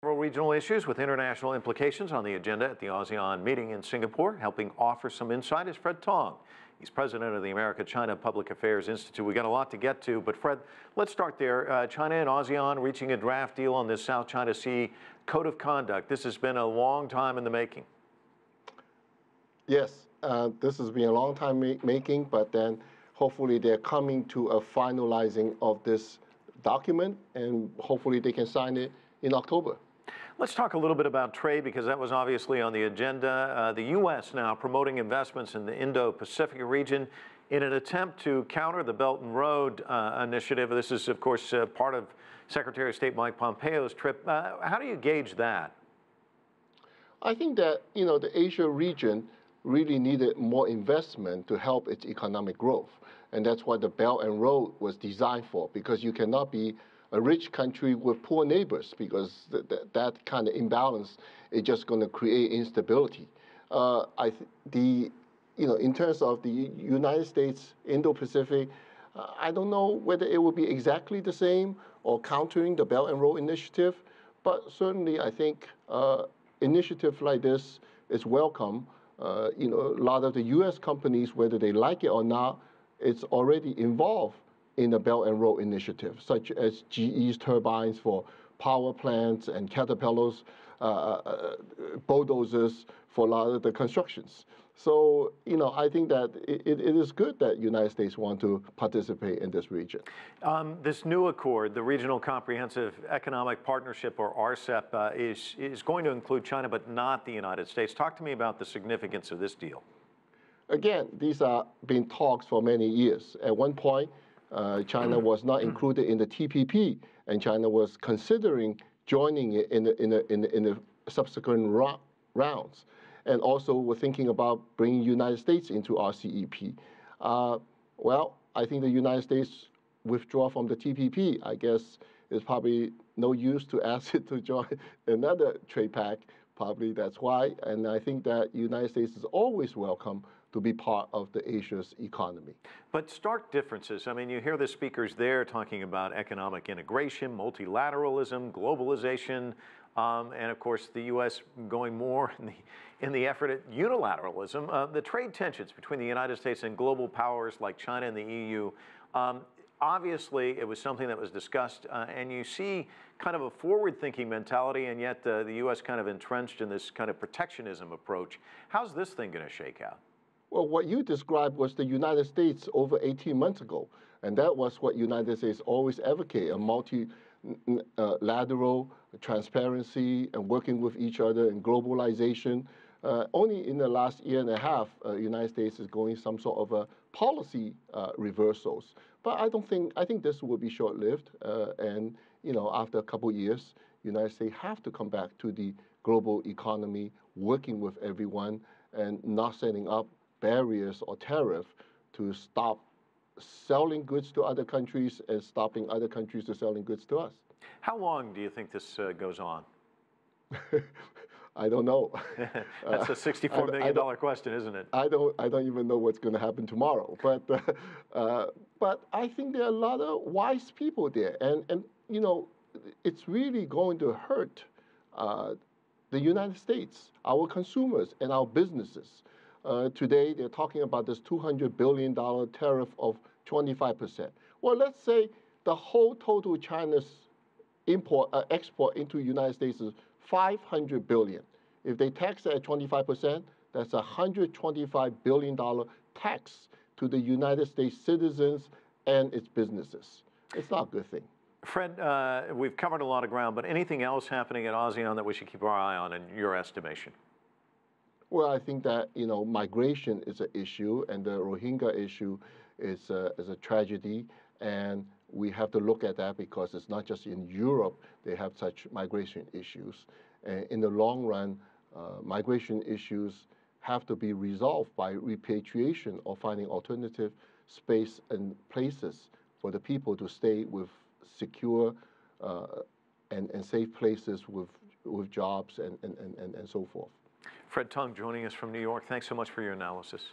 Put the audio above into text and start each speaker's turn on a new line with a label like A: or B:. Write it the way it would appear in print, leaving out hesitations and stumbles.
A: Several regional issues with international implications on the agenda at the ASEAN meeting in Singapore. Helping offer some insight is Fred Teng. He's president of the America-China Public Affairs Institute. We got a lot to get to, but Fred, let's start there. China and ASEAN reaching a draft deal on this South China Sea Code of Conduct. This has been a long time in the making.
B: Yes, this has been a long time making, but then hopefully they're coming to a finalizing of this document, and hopefully they can sign it in October.
A: Let's talk a little bit about trade, because that was obviously on the agenda. The U.S. now promoting investments in the Indo-Pacific region in an attempt to counter the Belt and Road initiative. This is, of course, part of Secretary of State Mike Pompeo's trip. How do you gauge that?
B: I think that, the Asia region really needed more investment to help its economic growth. And that's what the Belt and Road was designed for, because you cannot be a rich country with poor neighbors, because that kind of imbalance is just going to create instability. In terms of the United States, Indo-Pacific, I don't know whether it will be exactly the same or countering the Belt and Road Initiative, but certainly I think initiative like this is welcome. A lot of the U.S. companies, whether they like it or not, it's already involved in the Belt and Road Initiative, such as GE's turbines for power plants and Caterpillar's bulldozers for a lot of the constructions. So, I think that it is good that the United States want to participate in this region.
A: This new accord, the Regional Comprehensive Economic Partnership, or RCEP, is going to include China, but not the United States. Talk to me about the significance of this deal.
B: Again, these are been talks for many years. At one point, China was not included in the TPP, and China was considering joining it in the subsequent rounds. And also we're thinking about bringing the United States into RCEP. Well, I think the United States withdraw from the TPP. I guess it's probably no use to ask it to join another trade pact. Probably that's why. And I think that the United States is always welcome to be part of the Asia's economy.
A: But stark differences. I mean, you hear the speakers there talking about economic integration, multilateralism, globalization, and of course the U.S. going more in the effort at unilateralism. The trade tensions between the United States and global powers like China and the EU. Obviously, it was something that was discussed, and you see kind of a forward-thinking mentality, and yet the U.S. kind of entrenched in this kind of protectionism approach. How's this thing going to shake out?
B: Well, what you described was the United States over 18 months ago, and that was what United States always advocate, a multilateral transparency and working with each other in globalization. Only in the last year and a half, United States is going some sort of a policy reversals. But I think this will be short-lived, and after a couple of years, United States have to come back to the global economy, working with everyone, and not setting up barriers or tariff to stop selling goods to other countries and stopping other countries to selling goods to us.
A: How long do you think this goes on?
B: I don't know.
A: That's a $64 million question, isn't it?
B: I don't even know what's going to happen tomorrow. But I think there are a lot of wise people there, and it's really going to hurt the United States, our consumers, and our businesses. Today, they're talking about this $200 billion tariff of 25%. Well, let's say the whole total China's export into the United States is $500 billion. If they tax it at 25%, that's a $125 billion tax to the United States citizens and its businesses. It's not a good thing.
A: Fred, we've covered a lot of ground, but anything else happening at ASEAN that we should keep our eye on in your estimation?
B: Well, I think that, migration is an issue, and the Rohingya issue is a tragedy, and we have to look at that because it's not just in Europe they have such migration issues. And in the long run, migration issues have to be resolved by repatriation or finding alternative space and places for the people to stay with secure and safe places with jobs and so forth.
A: Fred Teng joining us from New York. Thanks so much for your analysis.